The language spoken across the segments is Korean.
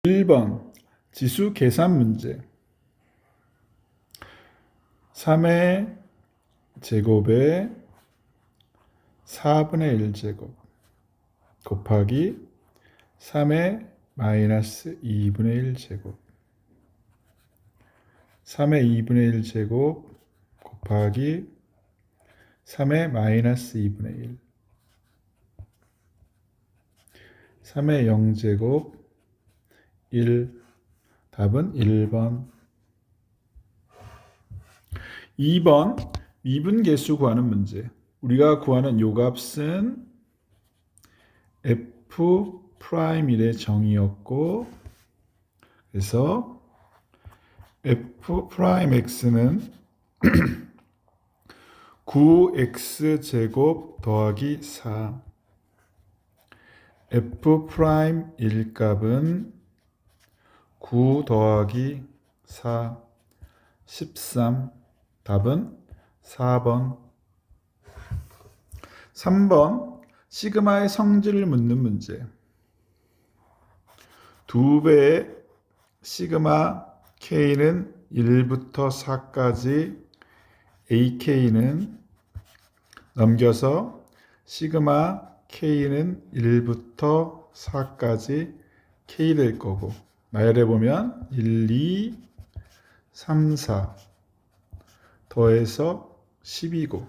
1번 지수 계산 문제. 3의 제곱에 4분의 1 제곱 곱하기 3의 마이너스 2분의 1 제곱 3의 2분의 1 제곱 곱하기 3의 마이너스 2분의 1 3의 0제곱 1. 답은 1번. 2번 미분계수 구하는 문제. 우리가 구하는 요 값은 F'의 정의였고, 그래서 F'X는 9X제곱 더하기 4. F'1 값은 9 더하기 4, 13. 답은 4번. 3번 시그마의 성질을 묻는 문제. 2배의 시그마 K는 1부터 4까지 AK는 넘겨서 시그마 K는 1부터 4까지 K 될 거고, 나열해보면 1, 2, 3, 4 더해서 10이고,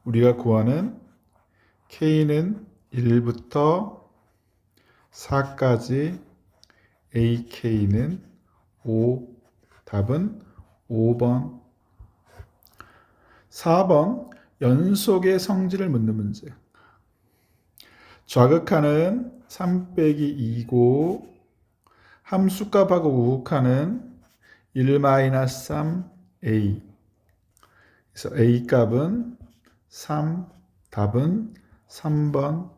우리가 구하는 K는 1부터 4까지 AK는 5. 답은 5번. 4번 연속의 성질을 묻는 문제. 좌극하는 3 빼기 2고 함수값하고 우극하는 1-3A. 그래서 A 값은 3. 답은 3번.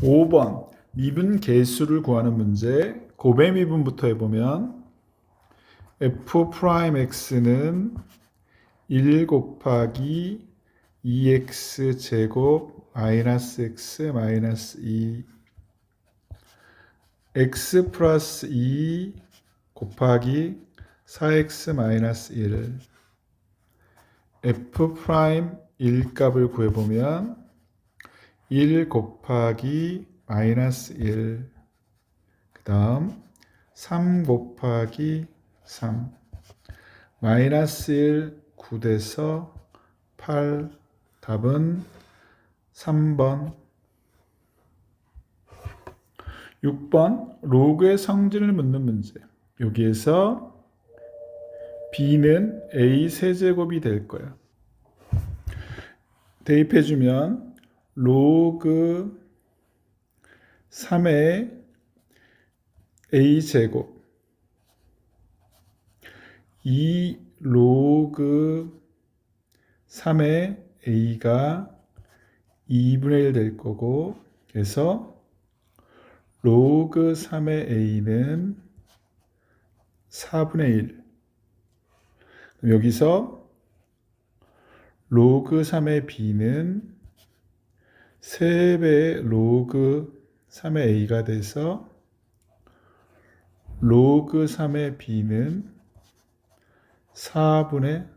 5번 미분계수를 구하는 문제. 곱의 미분부터 해보면 F'X는 1 곱하기 2x 제곱 마이너스 x 마이너스 2 x 플러스 2 곱하기 4x 마이너스 1. F'1 값을 구해보면 1 곱하기 마이너스 1, 그 다음 3 곱하기 3, 마이너스 1 9돼서 8. 답은 3번. 6번 로그의 성질을 묻는 문제. 여기에서 B는 A 세제곱이 될 거야. 대입해주면 로그 3의 A 제곱 2 로그 3의 A가 2분의 1 될 거고, 그래서 로그 3의 A는 4분의 1. 여기서 로그 3의 B는 3배의 로그 3의 A가 돼서 로그 3의 B는 4분의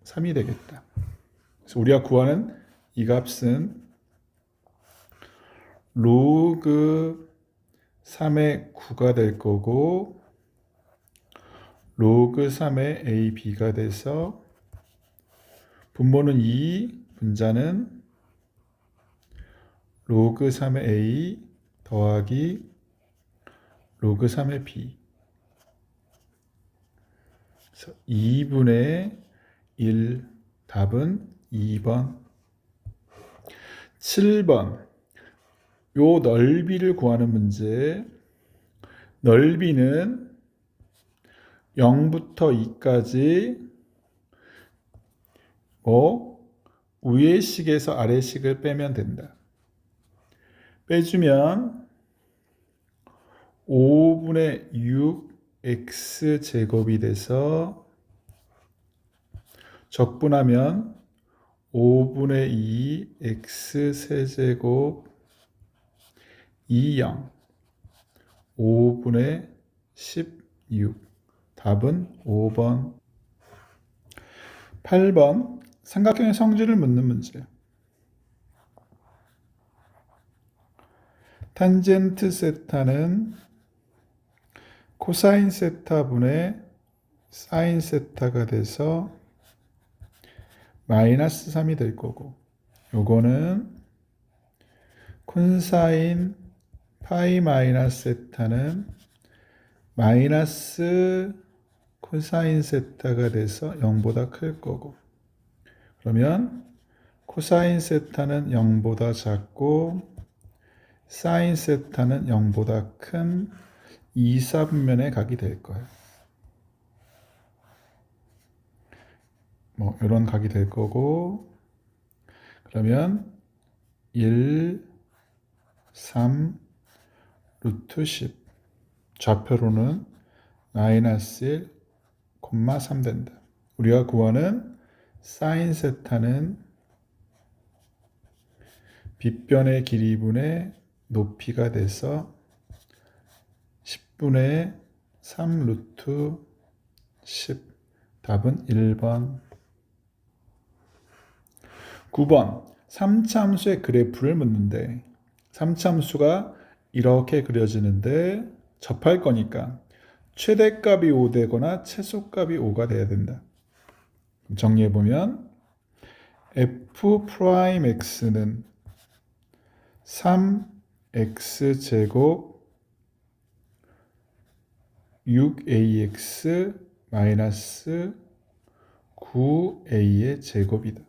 3이 되겠다. 그래서 우리가 구하는 이 값은 로그 3의 9가 될 거고, 로그 3의 AB가 돼서 분모는 2, 분자는 로그 3의 A 더하기 로그 3의 B. 그래서 2분의 1. 답은 2번. 7번 요 넓이를 구하는 문제. 넓이는 0부터 2까지 위의 식에서 아래 식을 빼면 된다. 빼주면 5분의 6 X제곱이 돼서 적분하면 5분의 2 X 세제곱 2, 0. 5분의 16. 답은 5번. 8번. 삼각형의 성질을 묻는 문제. 탄젠트 세타는 코사인 세타분의 사인 세타가 돼서 마이너스 3이 될 거고, 요거는 콘사인 파이 마이너스 세타는 마이너스 코사인 세타가 돼서 0보다 클 거고, 그러면 코사인 세타는 0보다 작고 사인 세타는 0보다 큰 2, 3면의 각이 될 거예요. 뭐 이런 각이 될 거고, 그러면 1, 3, 루트 10. 좌표로는 마이너스 1, 3 된다. 우리가 구하는 사인 세타는 빗변의 길이분의 높이가 돼서 10분의 3 루트 10. 답은 1번. 9번. 3차함수의 그래프를 묻는데 3차함수가 이렇게 그려지는데 접할 거니까 최대값이 5 되거나 최소값이 5가 돼야 된다. 정리해보면 f'x는 3x제곱 6ax 마이너스 9a의 제곱이다.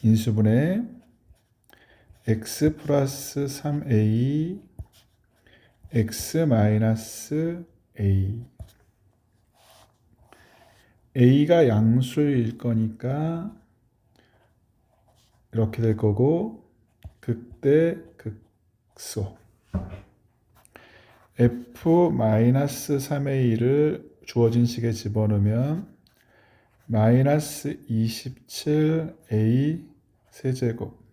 인수분해 x 플러스 3a x 마이너스 a. a가 양수일 거니까 이렇게 될 거고, 극대 극소 f 마이너스 3a를 주어진 식에 집어넣으면 마이너스 27a 세제곱,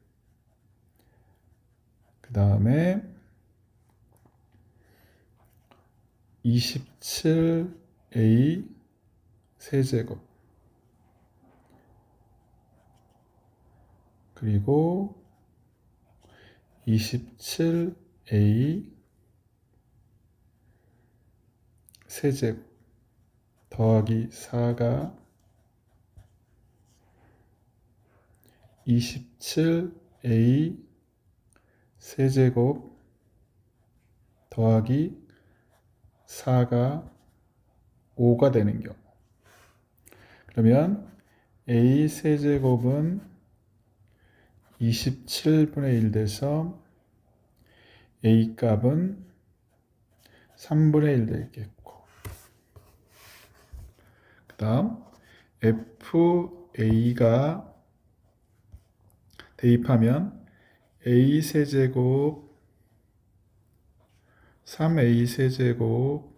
그 다음에 27a 세제곱, 그리고 27a 세제곱 더하기 4가 27a 세제곱 더하기 4가 5가 되는 경우. 그러면 a 세제곱은 27분의 1 돼서 a 값은 3분의 1 되겠고, 그 다음 fa가 대입하면 a 세제곱 3a 세제곱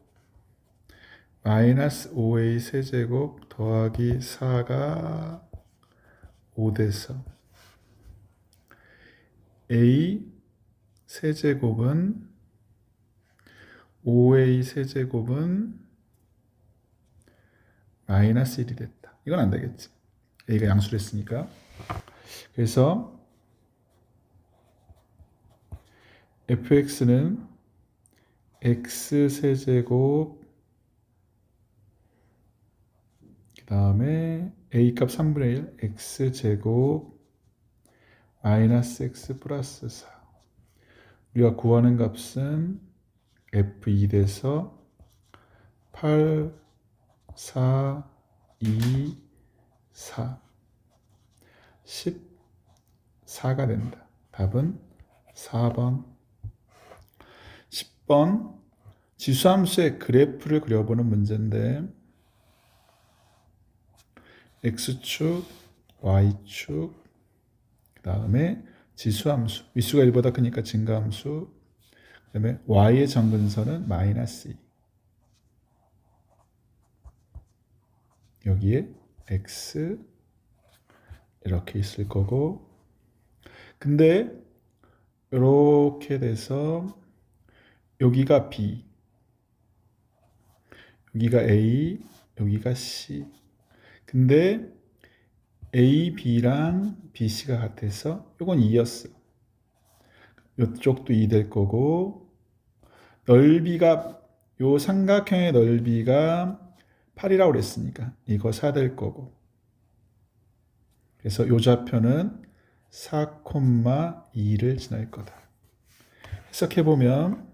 마이너스 5a 세제곱 더하기 4가 5 돼서 a 세제곱은 5a 세제곱은 마이너스 1이 됐다. 이건 안 되겠지. a가 양수를 했으니까. 그래서 fx는 x 세제곱 그 다음에 a 값 3분의 1 x 제곱 마이너스 x 플러스 4. 우리가 구하는 값은 f2 돼서 8, 4, 2, 4 14가 된다. 답은 4번. 10번. 지수함수의 그래프를 그려보는 문제인데 x축, y축, 그 다음에 지수함수, 위수가 1보다 크니까 증가함수, 그 다음에 y의 정근선은 마이너스 2. 여기에 x 이렇게 있을 거고, 근데 이렇게 돼서 여기가 B, 여기가 A, 여기가 C. 근데 A, B랑 B, C가 같아서 이건 2였어. 이쪽도 2 될 거고, 넓이가, 요 삼각형의 넓이가 8이라고 그랬으니까 이거 4 될 거고. 그래서 요 좌표는 4,2를 지날 거다. 해석해보면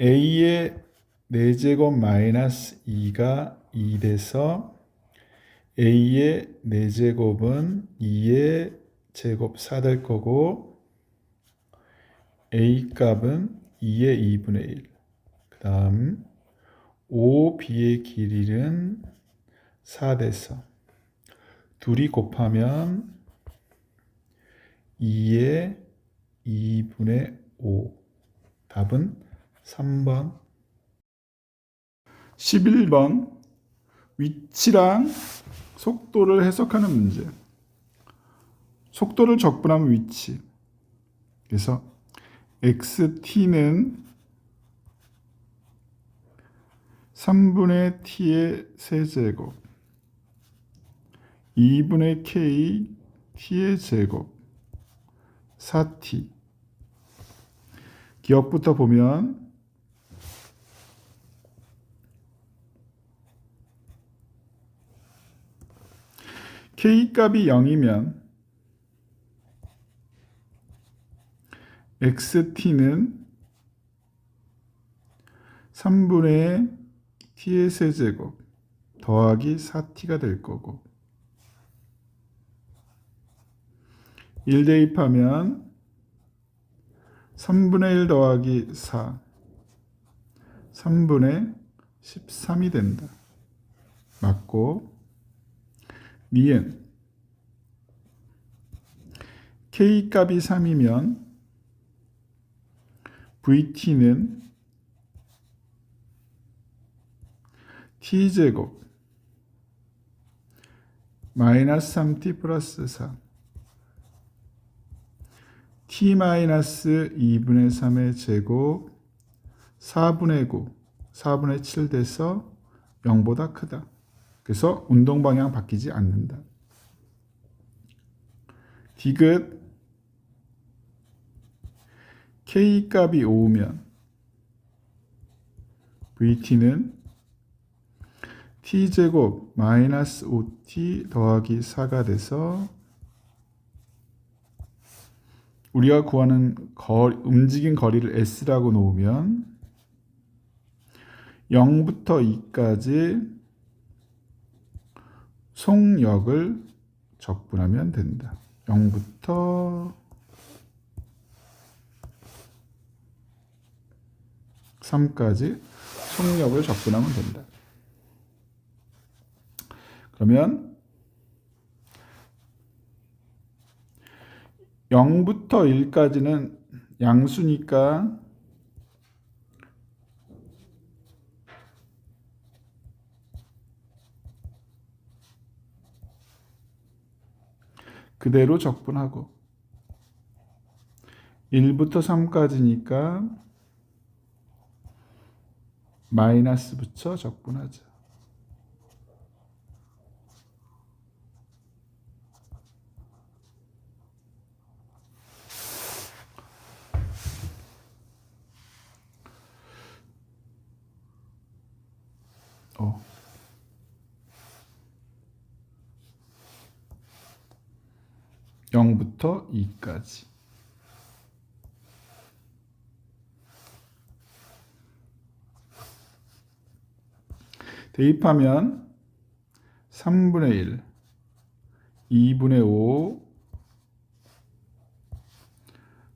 A의 4제곱 마이너스 2가 2 돼서 A의 4제곱은 2의 제곱 4 될 거고, A 값은 2의 2분의 1. 그 다음 OB의 길이는 4 돼서 둘이 곱하면 2의 2분의 5. 답은 3번. 11번 위치랑 속도를 해석하는 문제. 속도를 적분하면 위치. 그래서 xt는 3분의 t의 세제곱 2분의 k t의 제곱 4t. 기억부터 보면 k 값이 0이면 xt는 3분의 t의 세제곱 더하기 4t가 될 거고, 1 대입하면 3분의 1 더하기 4, 3분의 13이 된다. 맞고, 니은 k 값이 3이면 vt는 t제곱 마이너스 3t 플러스 4 t 마이너스 2분의 3의 제곱 4분의 9 4분의 7 돼서 0보다 크다. 그래서 운동 방향 바뀌지 않는다. 디귿 k 값이 5면 vt는 t제곱 마이너스 5t 더하기 4가 돼서 우리가 구하는 움직인 거리를 s라고 놓으면 0부터 2까지 속력을 적분하면 된다. 0부터 3까지 속력을 적분하면 된다. 그러면 0부터 1까지는 양수니까 그대로 적분하고, 1부터 3까지니까 마이너스 붙여 적분하자. 어. (0부터 2까지) 대입하면 3분의 1, 2분의 5,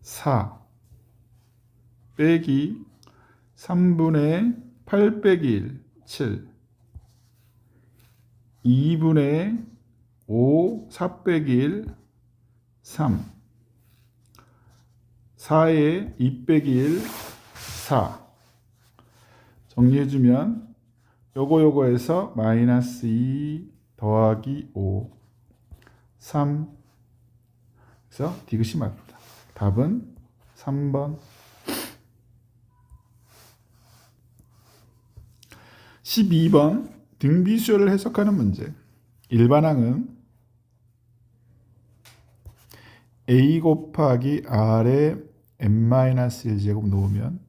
4 빼기 3분의 8 빼기 1, 7, 2분의 5, 4 빼기 1, 3, 4에 2 빼기 1, 4. 정리해주면 요거에서 마이너스 2 더하기 5, 3. 그래서 디귿이 맞다. 답은 3번. 12번 등비수열을 해석하는 문제. 일반항은 a 곱하기 r에 n-1제곱 놓으면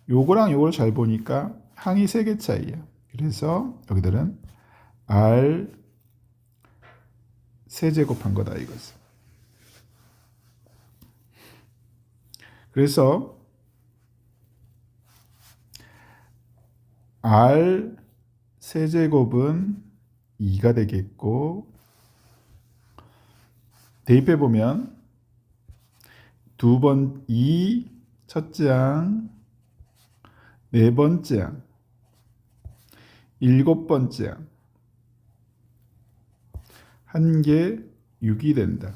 요거랑 요걸 잘 보니까 항이 3개 차이야. 그래서 여기들은 r 세제곱한 거다 이거지. 그래서 r 세제곱은 2가 되겠고, 대입해 보면 2 첫째 항, 4번째 항, 7번째 항, 한 개 6이 된다.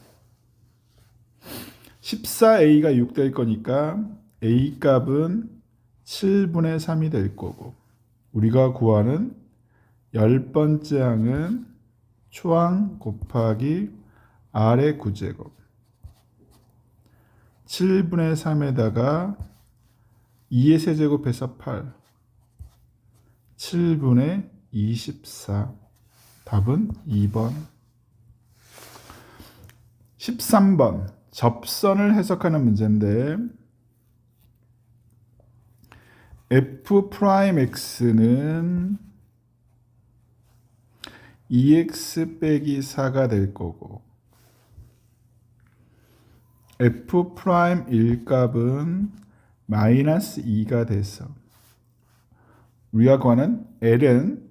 14a가 6 될 거니까 a 값은 7분의 3이 될 거고, 우리가 구하는 10번째 항은 초항 곱하기 r의 9제곱 7분의 3에다가 2의 세제곱해서 8 7분의 24 답은 2번. 13번 접선을 해석하는 문제인데 f'x는 2x 빼기 4가 될 거고 f' 일값은 마이너스 2가 돼서 우리가 구하는 L은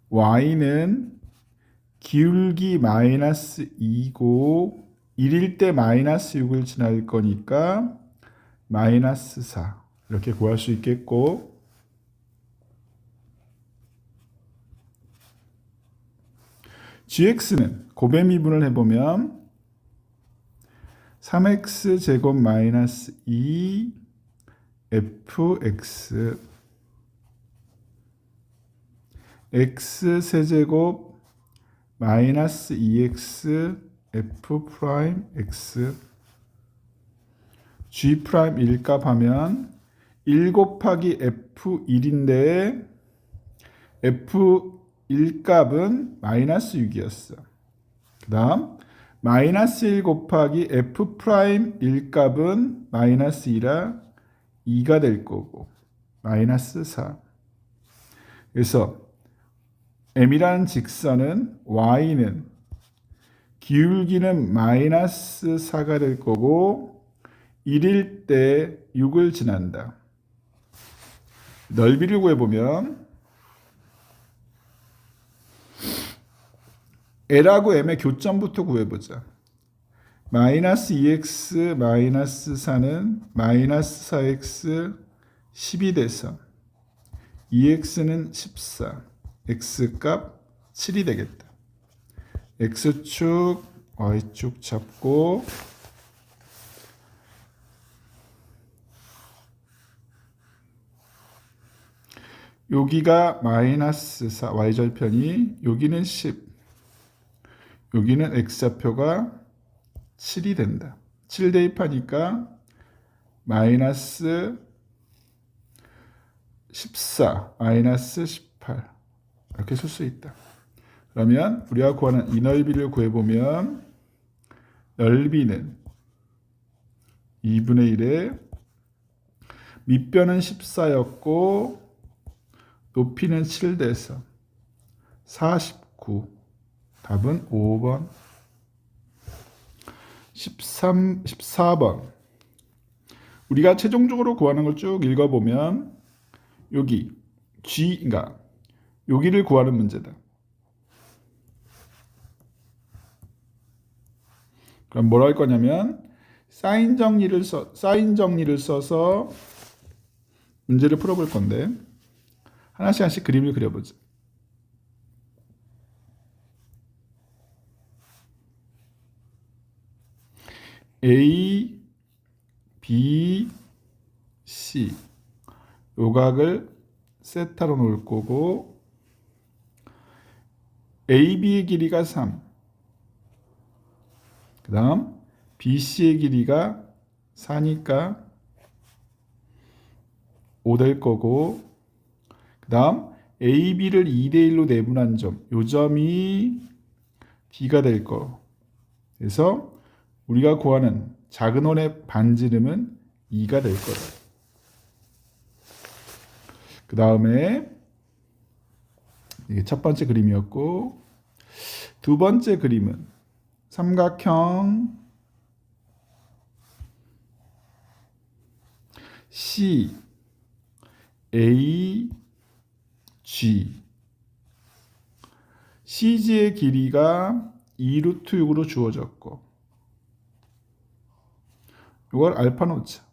y는 기울기 마이너스 2고 1일 때 마이너스 6을 지날 거니까 마이너스 4 이렇게 구할 수 있겠고, gx는 곱의 미분을 해보면 3x 제곱 마이너스 2 fx x 세제곱 마이너스 2x f'x g' 일값 하면 1 곱하기 f1인데 f1값은 마이너스 6이었어. 그 다음 마이너스 1 곱하기 f'1값은 마이너스 2라 2가 될 거고 마이너스 4. 그래서 m이라는 직선은 y는 기울기는 마이너스 4가 될 거고 1일 때 6을 지난다. 넓이를 구해보면 L하고 M의 교점부터 구해보자. 마이너스 2x 마이너스 4는 마이너스 4x 10이 돼서 2x는 14, x값 7이 되겠다. x축, y축 잡고 여기가 마이너스 4, y절편이 여기는 10, 여기는 x좌표가 7이 된다. 7 대입하니까 마이너스 14, 마이너스 18 이렇게 쓸 수 있다. 그러면 우리가 구하는 이 넓이를 구해보면 넓이는 2분의 1에 밑변은 14였고 높이는 7 돼서 49. 답은 5번. 14번. 우리가 최종적으로 구하는 걸 쭉 읽어보면 여기 G가 여기를 구하는 문제다. 그럼 뭐라 할 거냐면 사인 정리를 써서 문제를 풀어볼 건데 하나씩 그림을 그려보자. A, B, C 요각을 세타로 놓을 거고 AB의 길이가 3, 그 다음 BC의 길이가 4니까 5 될 거고 그 다음 A, B를 2대1로 내분한 점, 요 점이 D가 될 거. 그래서 우리가 구하는 작은 원의 반지름은 2가 될 거다. 그 다음에 이게 첫 번째 그림이었고, 두 번째 그림은 삼각형 C, A, G. CG의 길이가 2루트 6으로 주어졌고, 이걸 알파 놓자.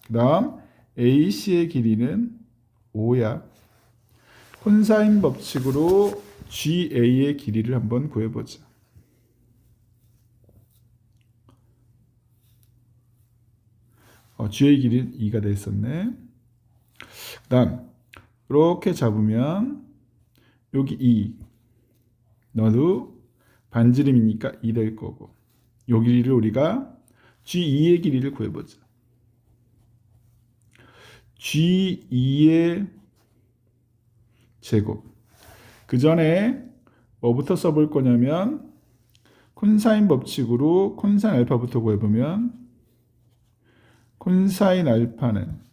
그 다음 AC의 길이는 5야. 콘사인 법칙으로 GA의 길이를 한번 구해보자. GA의 길이는 2가 됐었네. 그 다음 이렇게 잡으면 여기 2 너도 반지름이니까 2 될 거고, 요 길이를 우리가 G2의 길이를 구해보자. G2의 제곱. 그 전에 뭐부터 써볼 거냐면 콘사인 법칙으로 콘사인 알파부터 구해보면 콘사인 알파는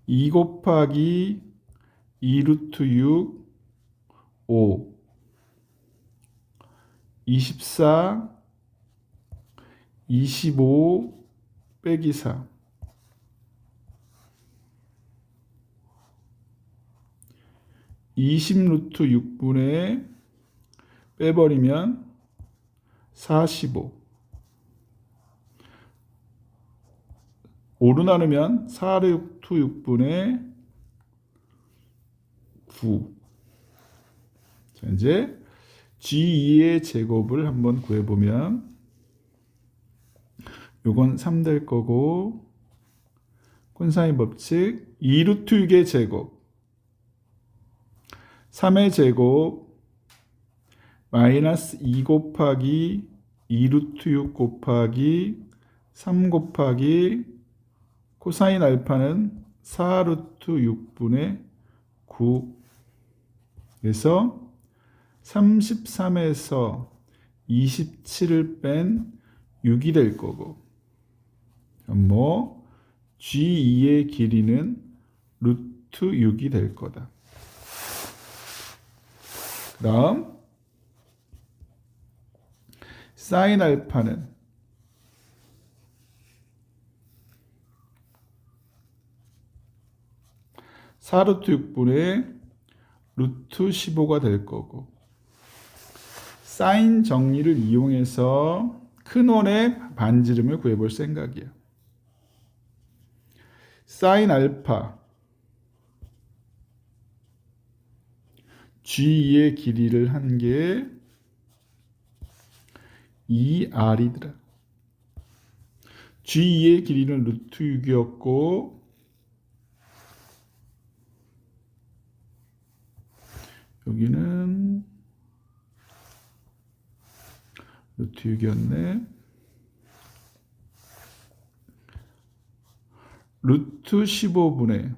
2 곱하기 2루트 6 5 24 25 빼기 4 20루트 6분의 빼버리면 45 5로 나누면 4루트 6분의 9. 자, 이제 G2의 제곱을 한번 구해보면 요건 3 될 거고, 콘사인 법칙 2루트 6의 제곱 3의 제곱 마이너스 2 곱하기 2루트 6 곱하기 3 곱하기 코사인 알파는 4루트 6분의 9. 그래서 33에서 27을 뺀 6이 될 거고, 뭐 G2의 길이는 루트 6이 될 거다. 그 다음 사인 알파는 사루트 6분의 루트 15가 될 거고, 사인 정리를 이용해서 큰 원의 반지름을 구해볼 생각이야. 사인 알파 G2의 길이를 한 게 2R이더라. G2의 길이는 루트 6이었고, 여기는 루트 6이었네. 루트 15분의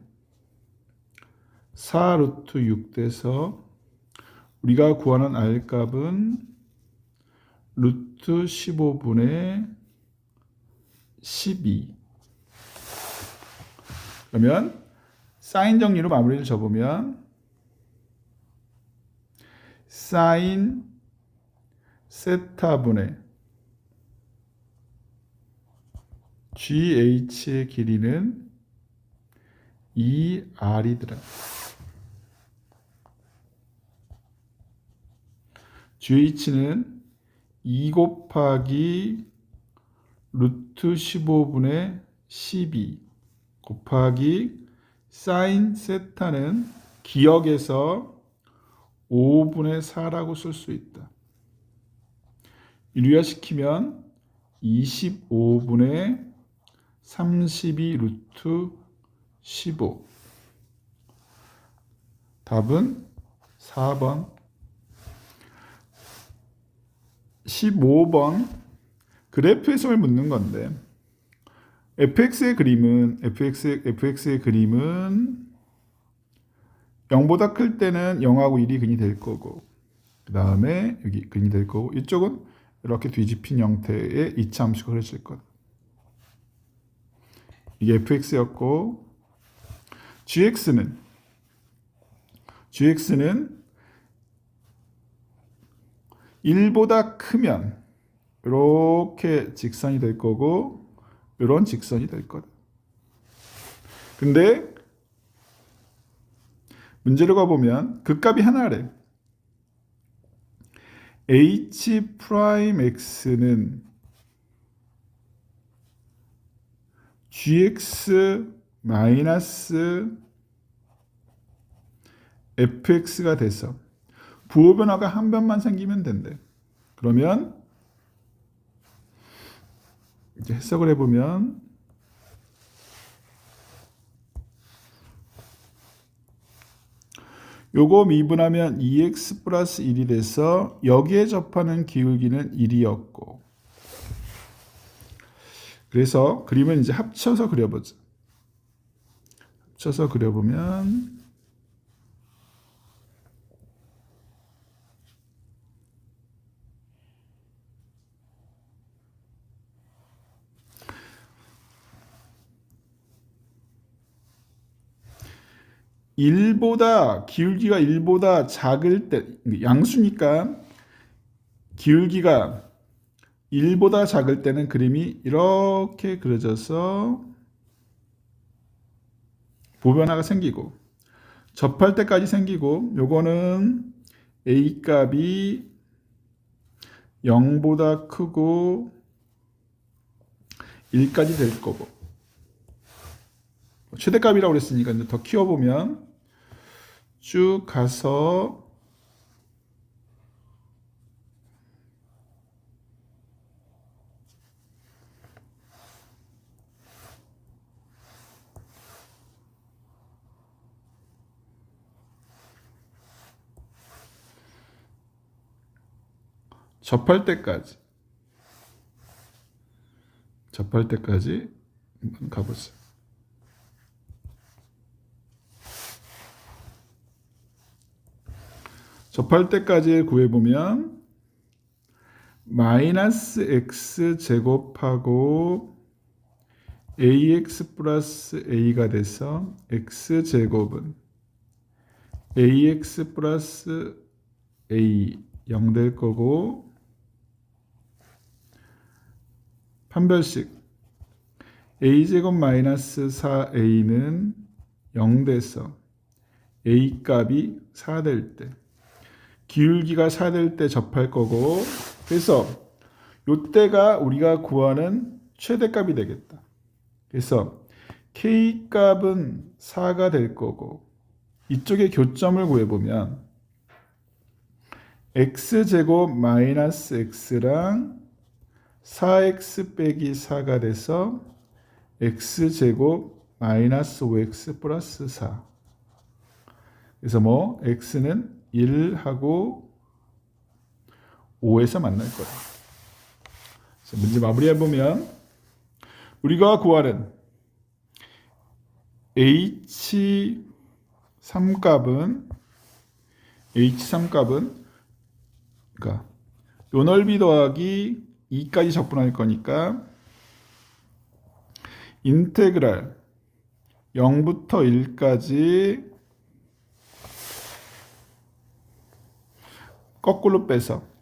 4 루트 6 돼서 우리가 구하는 R값은 루트 15분의 12. 그러면 사인 정리로 마무리를 줘보면 사인 세타분의 GH의 길이는 2R이더라. GH는 2 곱하기 루트 15분의 12 곱하기 사인 세타는 기억에서 5분의 4라고 쓸 수 있다. 일유화시키면 25분의 32 루트 15. 답은 4번. 15번 그래프 해석을 묻는 건데, fx의 그림은 0보다 클 때는 0하고 1이 근이 될 거고, 그 다음에 여기 근이 될 거고, 이쪽은 이렇게 뒤집힌 형태의 이차 함수가 그려질 거다. 이게 fx였고, gx는 1보다 크면 이렇게 직선이 될 거고, 이런 직선이 될 거다. 근데 문제를 가보면 그 값이 하나래. h'x는 gx 마이너스 fx가 돼서 부호 변화가 한 변만 생기면 된대. 그러면 이제 해석을 해보면 요거 미분하면 2x 플러스 1이 돼서 여기에 접하는 기울기는 1이었고, 그래서 그림은 이제 합쳐서 그려보자. 합쳐서 그려보면 기울기가 1보다 작을 때, 양수니까 기울기가 1보다 작을 때는 그림이 이렇게 그려져서 보변화가 생기고, 접할 때까지 생기고, 요거는 a 값이 0보다 크고 1까지 될 거고, 최대값이라고 그랬으니까 이제 더 키워보면 쭉 가서 접할 때까지 한번 가보자. 접할 때까지 구해보면 마이너스 x 제곱하고 ax 플러스 a가 돼서 x 제곱은 ax 플러스 a 0 될 거고, 판별식 a제곱 마이너스 4a는 0 돼서 a 값이 4 될 때, 기울기가 4 될 때 접할 거고, 그래서 이때가 우리가 구하는 최대값이 되겠다. 그래서 k 값은 4가 될 거고, 이쪽에 교점을 구해보면 x제곱 마이너스 x랑 4x 빼기 4가 돼서 x제곱 마이너스 5x 플러스 4. 그래서 뭐 x는 1하고 5에서 만날 거다. 문제 마무리해보면 우리가 구하는 h3값은 그러니까 요 넓이 더하기 2까지 적분할 거니까 인테그랄 0부터 1까지 거꾸로 빼서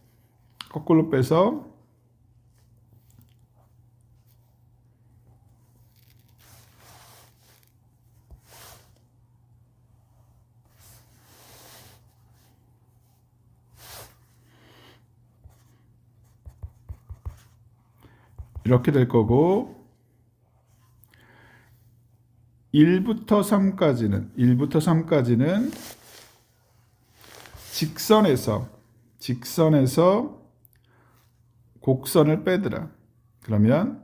이렇게 될 거고, 1부터 3까지는 직선에서 곡선을 빼더라. 그러면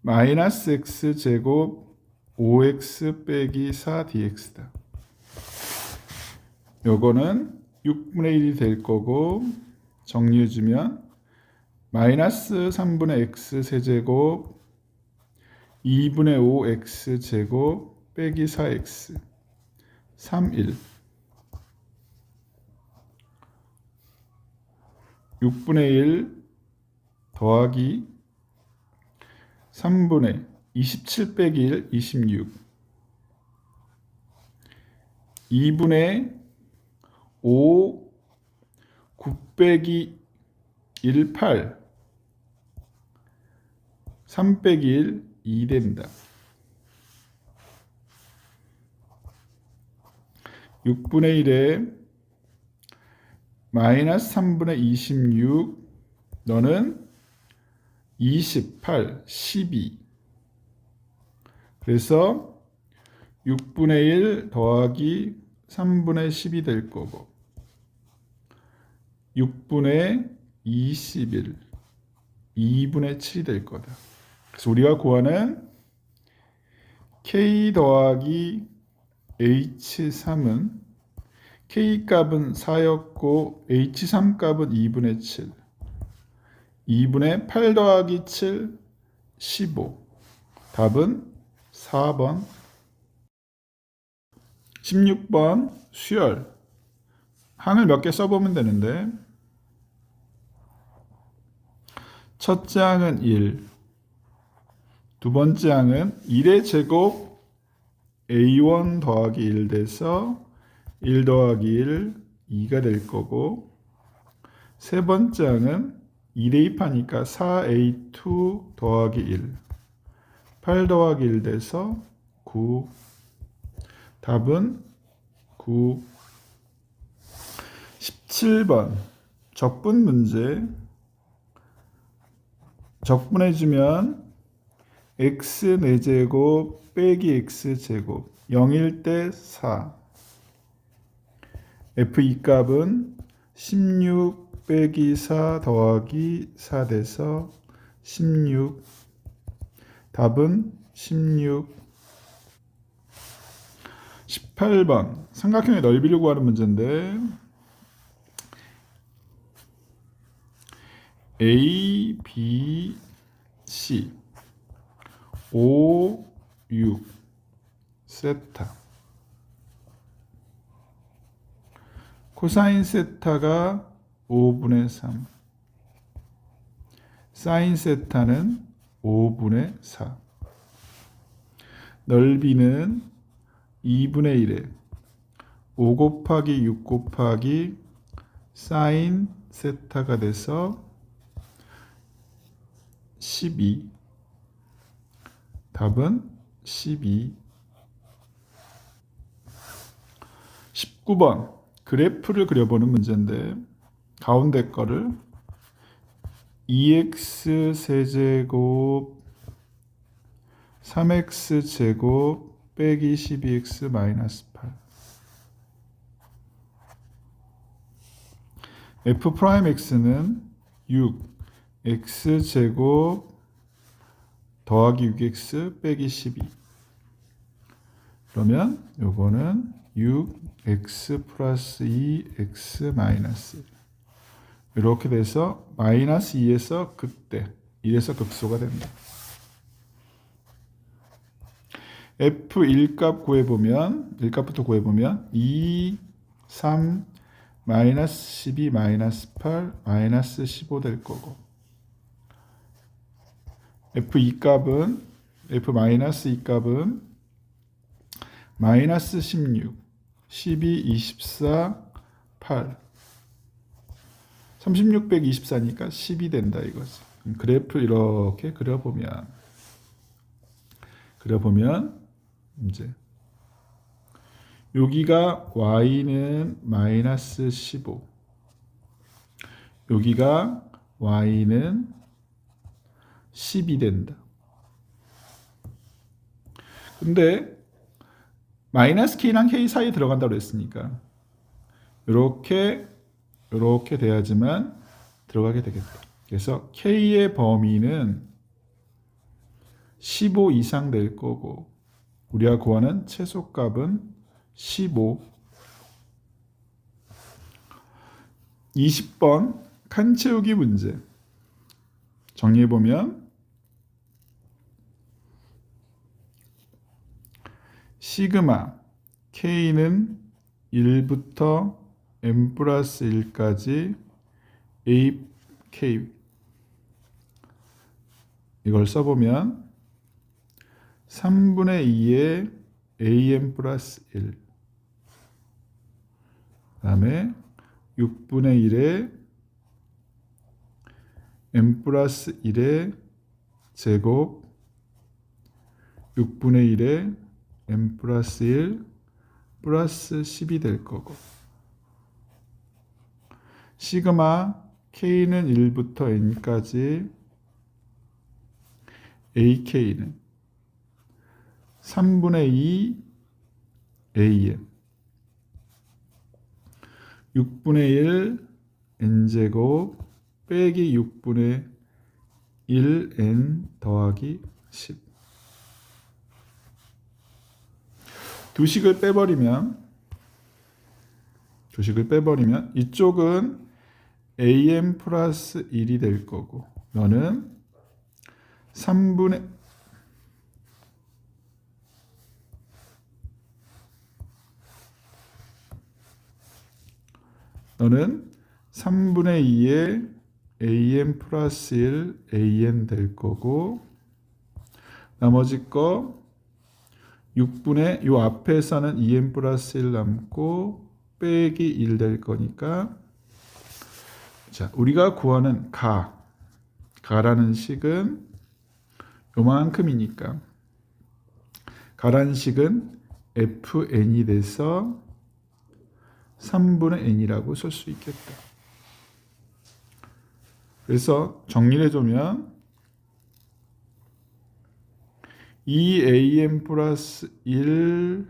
마이너스 x 제곱 5x 빼기 4 dx다. 요거는 6분의 1이 될 거고, 정리해주면 마이너스 3분의 x 세제곱 2분의 5 x 제곱 빼기 4x 3, 1 6분의 1 더하기 3분의 27 빼기 1 26 2분의 5 9 빼기 1 8 3 빼기 1 2 됩니다. 6분의 1에 마이너스 3분의 26 너는 28 12 그래서 6분의 1 더하기 3분의 10이 될 거고 6분의 21 2분의 7이 될 거다. 그래서 우리가 구하는 K 더하기 H3은 K 값은 4였고 H3 값은 2분의 7 2분의 8 더하기 7 15 답은 4번 16번 수열 항을 몇 개 써보면 되는데 첫째 항은 1 두 번째 항은 1의 제곱 A1 더하기 1 돼서 1 더하기 1 2가 될 거고 세 번째 항은 2 대입하니까 4A2 더하기 1 8 더하기 1 돼서 9 답은 9 17번 적분 문제 적분해주면 x 4제곱 빼기 x제곱 0일 때 4 f2 값은 16 빼기 4 더하기 4 돼서 16 답은 16 18번 삼각형의 넓이를 구하는 문제인데 A, B, C 5, 6 세타 코사인 세타가 5분의 3 사인 세타는 5분의 4 넓이는 2분의 1에 5 곱하기 6 곱하기 사인 세타가 돼서 12 답은 12 19번 그래프를 그려보는 문제인데 가운데 거를 2x 세제곱 3x 제곱 빼기 12x 마이너스 8 f 프라임 x는 6 x 제곱 더하기 6x 빼기 12 그러면 요거는 6x 플러스 2x 마이너스 1 이렇게 돼서 마이너스 2에서 극대 1에서 극소가 됩니다. f1 값 구해보면 1값부터 구해보면 2, 3, 마이너스 12, 마이너스 8, 마이너스 15 될 거고 f2 값은 f-2 값은 마이너스 16, 12, 24, 8 36 빼기 24니까 10이 된다 이거지. 그래프 이렇게 그려보면 이제 여기가 y는 마이너스 15 여기가 y는 10이 된다. 근데 마이너스 k랑 k 사이에 들어간다고 했으니까 이렇게 돼야지만 들어가게 되겠다. 그래서 k의 범위는 15 이상 될 거고 우리가 구하는 최소값은 15 20번 칸 채우기 문제 정리해보면 시그마 k는 1부터 m 플러스 1까지 a K. 이걸 써보면 3분의 2의 AM 플러스 1, 그 다음에 6분의 1의 M 플러스 1의 제곱 6분의 1의 M 플러스 1 플러스 10이 될 거고, 시그마 K는 1부터 N까지 AK는 3분의 2 AM 6분의 1 N제곱 빼기 6분의 1 N 더하기 10. 두식을 빼버리면 이쪽은 AM 플러스 1이 될 거고, 너는 3분의 2의 AM 플러스 1 AN 될 거고, 나머지 거 6분의 요 앞에서는 2n 플러스 1 남고 빼기 1 될 거니까, 자, 우리가 구하는 가라는 식은 요만큼이니까 가라는 식은 fn이 돼서 3분의 n이라고 쓸 수 있겠다. 그래서 정리를 해주면 2am 플러스 1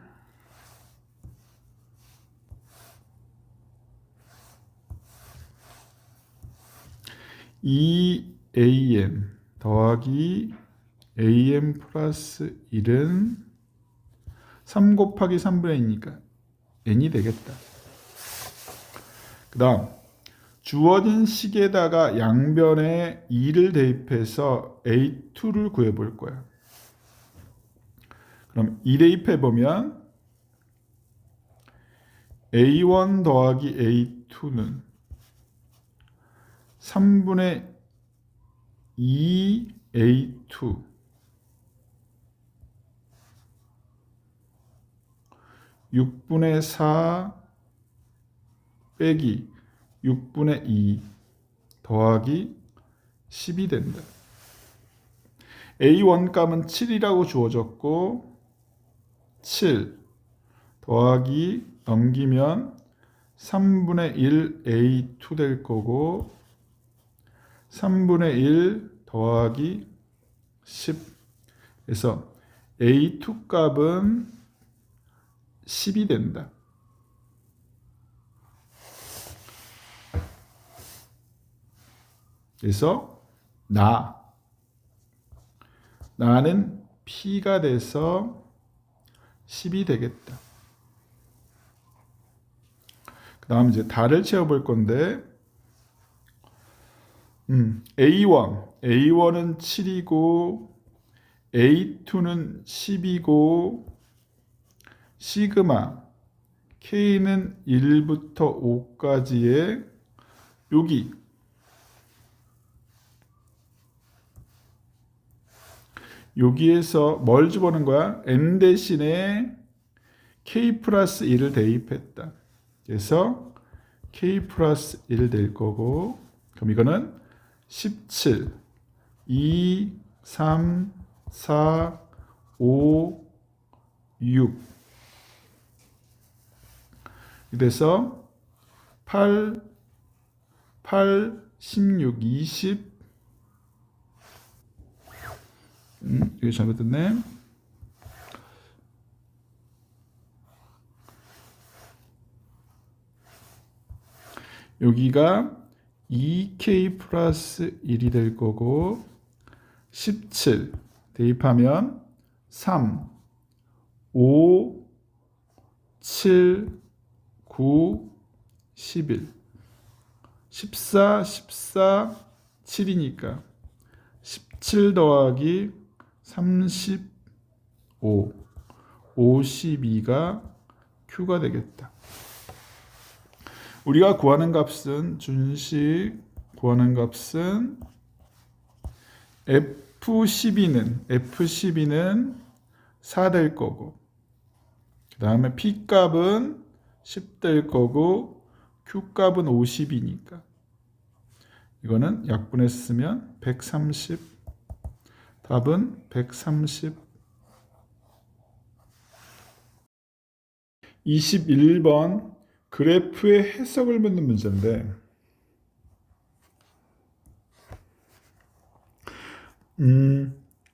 2am 더하기 am 플러스 1은 3 곱하기 3분의 2니까 n이 되겠다. 그 다음 주어진 식에다가 양변에 2를 대입해서 A2를 구해볼 거야. 그럼 2 대입해보면 A1 더하기 A2는 3분의 2 A2 6분의 4 빼기 6분의 2 더하기 10이 된다. A1 값은 7이라고 주어졌고 7 더하기 넘기면 3분의 1 A2 될 거고 3분의 1 더하기 10 그래서 A2 값은 10이 된다. 그래서 나는 P가 돼서 10이 되겠다. 그 다음 이제 다를 채워볼 건데 A1은 7이고 A2는 10이고 시그마 K는 1부터 5까지의 여기에서 뭘 집어넣은 거야? N 대신에 K 플러스 1을 대입했다. 그래서 K 플러스 1 될 거고, 그럼 이거는 17, 2, 3, 4, 5, 6 그래서 8, 16, 20 이거 잘못됐네. 여기가 2K 플러스 1이 될 거고 17 대입하면 3, 5, 7, 9, 11 14, 7이니까 17 더하기 35 52가 Q가 되겠다. 우리가 구하는 값은 준식 구하는 값은 F12는 4 될 거고, 그 다음에 P 값은 10 될 거고, Q 값은 50이니까 이거는 약분했으면 130. 답은 130. 21번 그래프의 해석을 묻는 문제인데,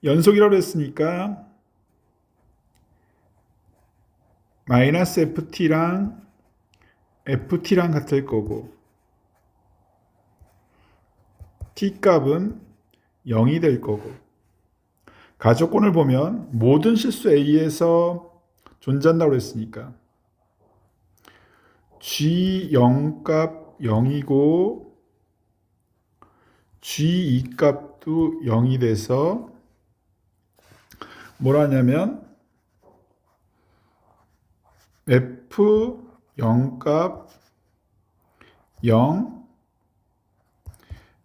연속이라고 했으니까 마이너스 FT랑 FT랑 같을 거고, T 값은 0이 될 거고, 가조건을 보면 모든 실수 A에서 존재한다고 했으니까 G0 값 0이고 G2 값도 0이 돼서 뭐라냐면 F0 값 0,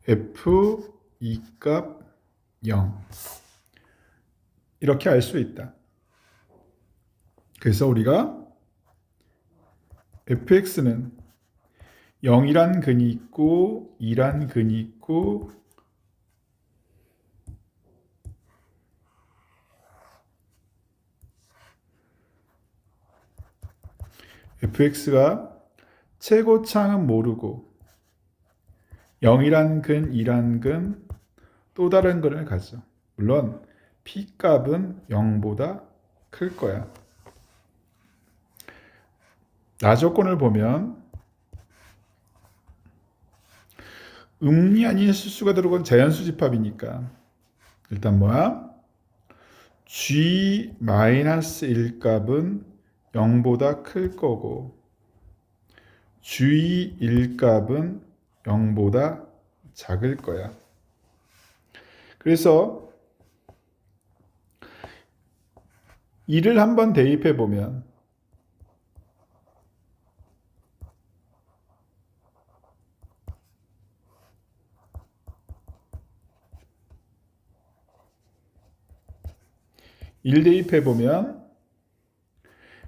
F2 값 0 이렇게 알 수 있다. 그래서 우리가 fx는 0이란 근이 있고 2란 근이 있고 fx가 최고차는 모르고 0이란 근, 2란 근, 또 다른 근을 가져. 물론 P값은 0보다 클 거야. 나조건을 보면 음리 아닌 실수가 들어온 자연수 집합이니까 일단 뭐야? G-1 값은 0보다 클 거고 G1 값은 0보다 작을 거야. 그래서 2를 한번 대입해 보면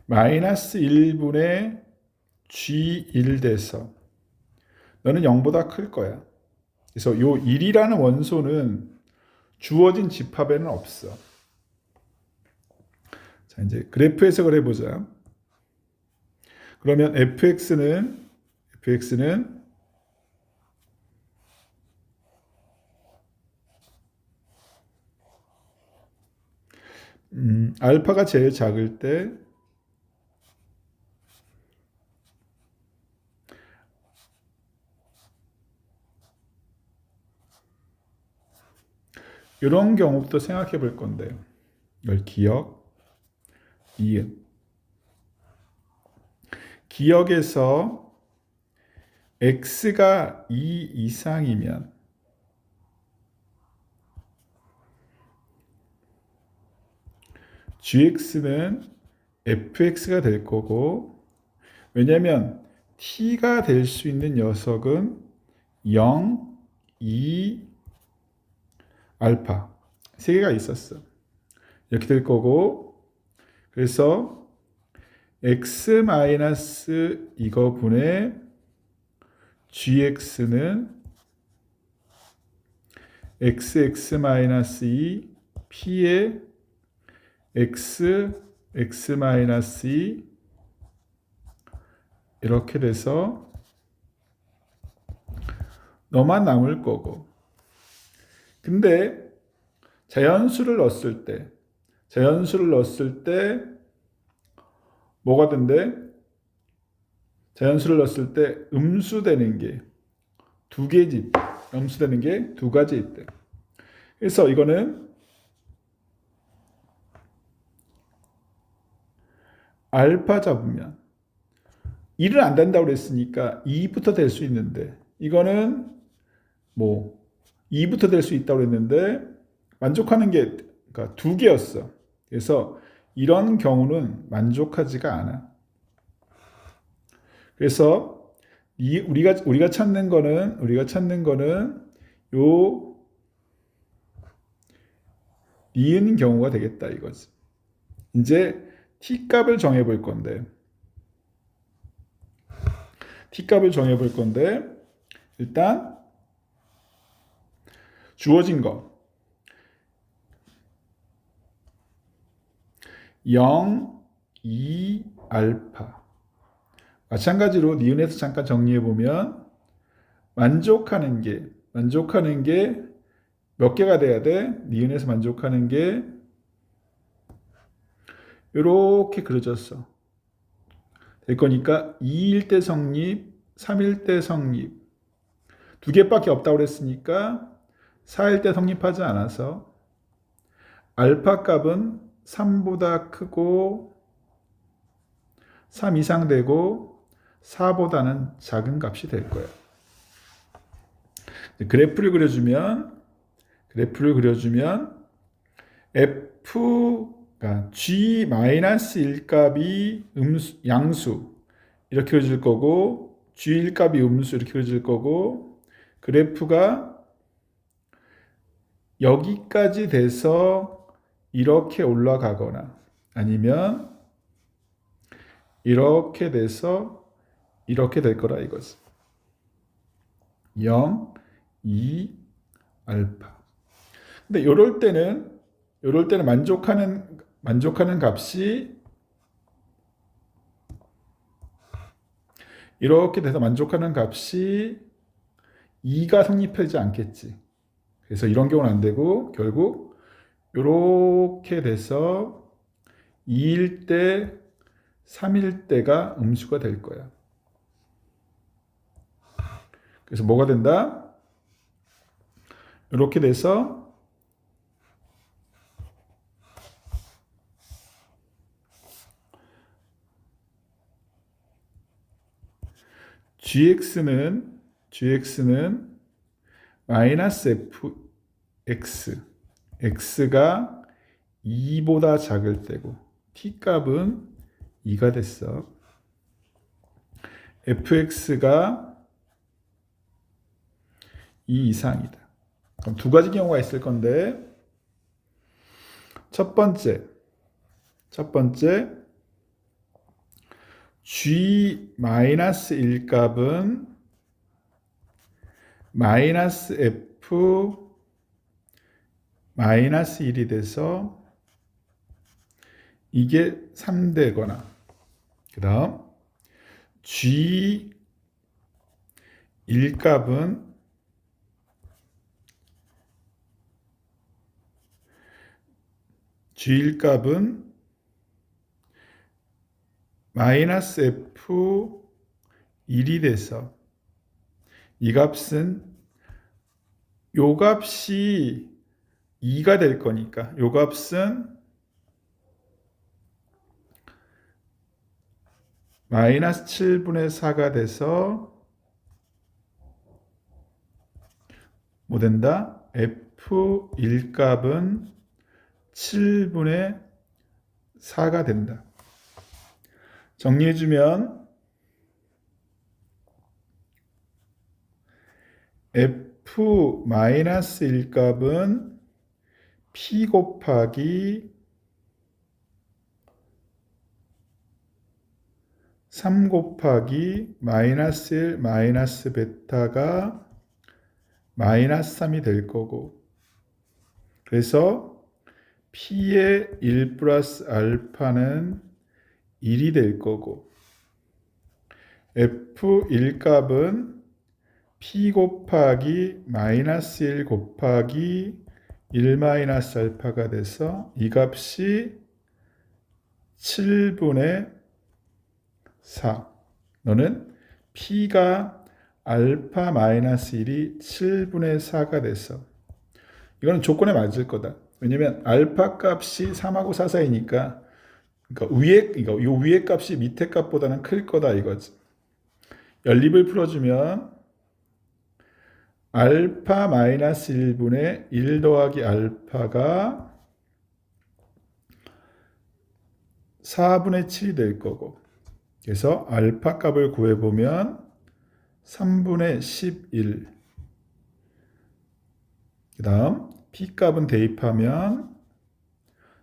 마이너스 1분의 G1 돼서 너는 0보다 클 거야. 그래서 요 1이라는 원소는 주어진 집합에는 없어. 자, 이제 그래프 해석을 해보자. 그러면 fx는 알파가 제일 작을 때 이런 경우부터 생각해 볼 건데, 이걸 기억, 이은. 기억에서 x가 2 이상이면 gx는 fx가 될 거고, 왜냐하면 t가 될 수 있는 녀석은 0, 2, 알파 3개가 있었어. 이렇게 될 거고, 그래서 x 마이너스 이거 분의 gx는 x 마이너스 2 p의 x 마이너스 2 이렇게 돼서 너만 남을 거고. 근데 자연수를 넣었을 때 뭐가 된대? 자연수를 넣었을 때 음수되는 게 두 개지. 음수되는 게 두 가지 있대. 그래서 이거는 알파 잡으면 1은 안 된다고 그랬으니까 2부터 될 수 있는데, 이거는 뭐 2부터 될 수 있다고 그랬는데 만족하는 게 그러니까 두 개였어. 그래서 이런 경우는 만족하지가 않아. 그래서 우리가 찾는 거는 요 니은 경우가 되겠다 이거지. 이제 t 값을 정해 볼 건데 일단 주어진 거 0, 2, 알파. 마찬가지로 니은에서 잠깐 정리해 보면 만족하는 게 몇 개가 돼야 돼? 니은에서 만족하는 게 이렇게 그려졌어. 될 거니까 2일 때 성립, 3일 때 성립. 두 개밖에 없다고 그랬으니까 4일 때 성립하지 않아서 알파 값은 3보다 크고 3 이상 되고 4보다는 작은 값이 될 거야. 그래프를 그려주면 F가 G-1 값이 양수 이렇게 그려질 거고 G1 값이 음수 이렇게 그려질 거고 그래프가 여기까지 돼서 이렇게 올라가거나 아니면 이렇게 돼서 이렇게 될 거라 이거지. 0, 2, 알파. 근데 이럴 때는 만족하는 값이 이렇게 돼서 만족하는 값이 2가 성립하지 않겠지. 그래서 이런 경우는 안 되고 결국 이렇게 돼서 2일 때 3일 때가 음수가 될 거야. 그래서 뭐가 된다? 이렇게 돼서 gx는 마이너스 fx x가 2보다 작을 때고 t 값은 2가 됐어. fx가 2 이상이다. 그럼 두 가지 경우가 있을 건데 첫 번째 g-1 값은 마이너스 f 마이너스 1이 돼서 이게 3 되거나 그 다음 g1 값은 마이너스 f 1이 돼서 이 값은 요 값이 2가 될 거니까 요 값은 마이너스 7분의 4가 돼서 뭐 된다? f1 값은 7분의 4가 된다. 정리해주면 f-1 값은 p 곱하기 3 곱하기 마이너스 1 마이너스 베타가 마이너스 3이 될 거고 그래서 p의 1 플러스 알파는 1이 될 거고 f1 값은 p 곱하기 마이너스 1 곱하기 1 마이너스 알파가 돼서 이 값이 7분의 4. 너는 p가 알파 마이너스 1이 7분의 4가 됐어. 이거는 조건에 맞을 거다. 왜냐면 알파 값이 3하고 4 사이니까 요 위에 값이 밑에 값보다는 클 거다 이거지. 연립을 풀어주면 알파 마이너스 1분의 1 더하기 알파가 4분의 7이 될 거고 그래서 알파 값을 구해보면 3분의 11. 그 다음 P값은 대입하면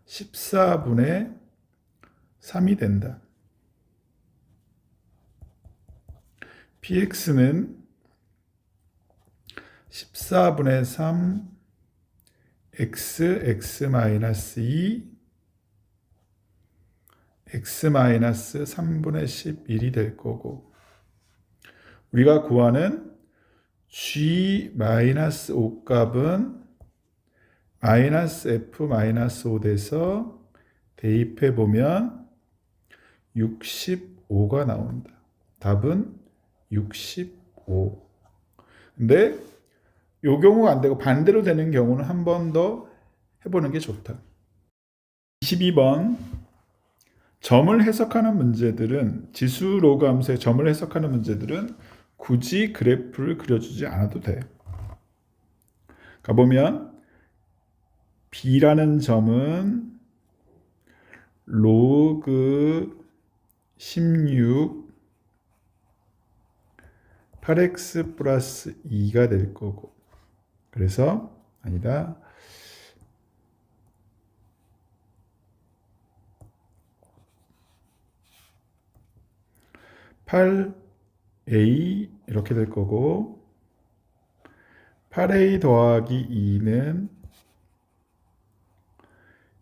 14분의 3이 된다. Px는 14분의 3 x(x-2) x-3분의 11이 될 거고, 우리가 구하는 g-5 값은 -f-5 돼서 대입해 보면 65가 나온다. 답은 65. 근데 이 경우가 안 되고 반대로 되는 경우는 한 번 더 해보는 게 좋다. 22번. 점을 해석하는 문제들은, 지수로그 함수의 점을 해석하는 문제들은 굳이 그래프를 그려주지 않아도 돼. 가보면 B라는 점은 로그 16 8x 플러스 2가 될 거고, 그래서 아니다, 8a 이렇게 될 거고, 8a 더하기 2는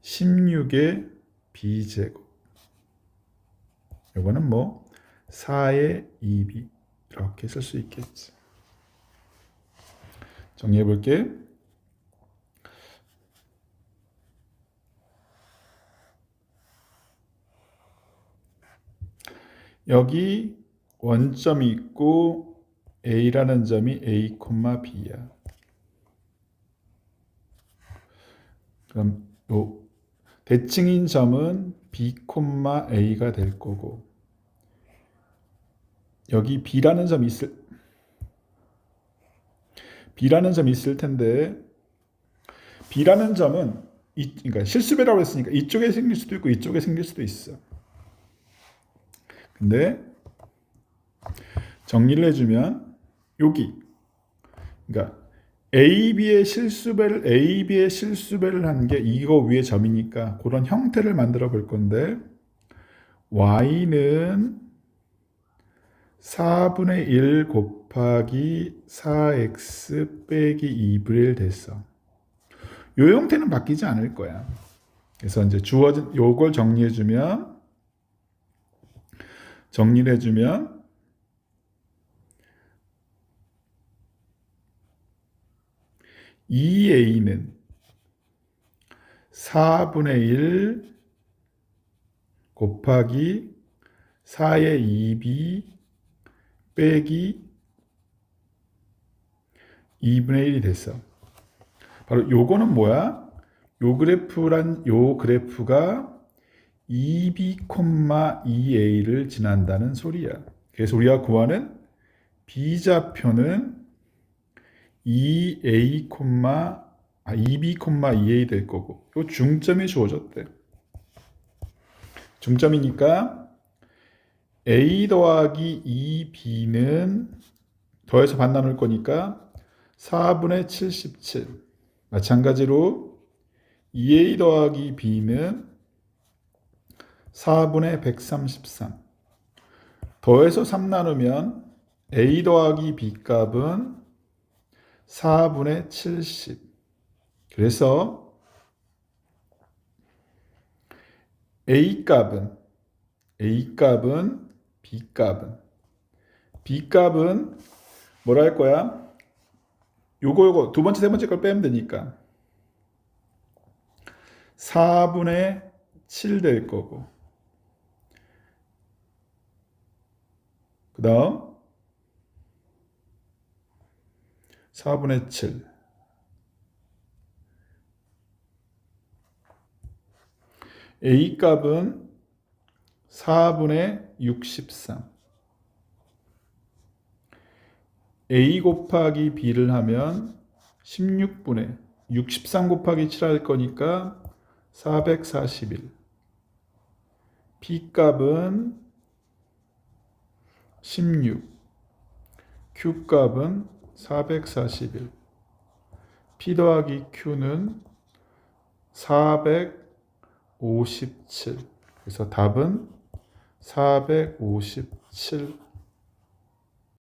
16의 b제곱. 이거는 뭐 4의 2b 이렇게 쓸 수 있겠지. 정리해 볼게. 여기 원점이 있고 A라는 점이 A, B야. 그럼 요 대칭인 점은 B, A가 될 거고, 여기 B라는 점이 있을 텐데, B라는 점은 그러니까 실수배라고 했으니까 이쪽에 생길 수도 있고 이쪽에 생길 수도 있어. 근데 정리를 해주면 여기, 그러니까 AB의 실수배를 한 게 이거 위에 점이니까 그런 형태를 만들어 볼 건데, Y는 4분의 1 곱하기 4x 빼기 2분의 1 됐어. 이 형태는 바뀌지 않을 거야. 그래서 이제 주어진 요걸 정리를 해주면 2a는 4분의 1 곱하기 4의 2b 빼기 2분의 1이 됐어. 바로 요거는 뭐야? 요 그래프가 2b, 2a를 지난다는 소리야. 그래서 우리가 구하는 B좌표는 2b, 2a 될 거고, 요 중점이 주어졌대. 중점이니까 a 더하기 2b는 더해서 반 나눌 거니까 4분의 77. 마찬가지로 2a 더하기 b는 4분의 133. 더해서 3 나누면 a 더하기 b 값은 4분의 70. 그래서 a 값은 b 값은 뭐라 할 거야? 요거 두 번째 세 번째 걸 빼면 되니까 4분의 7 될 거고, 그 다음 4분의 7. A 값은 4분의 63. A 곱하기 B를 하면 16분의 63 곱하기 7 할 거니까 441. B 값은 16. Q 값은 441. P 더하기 Q는 457. 그래서 답은 457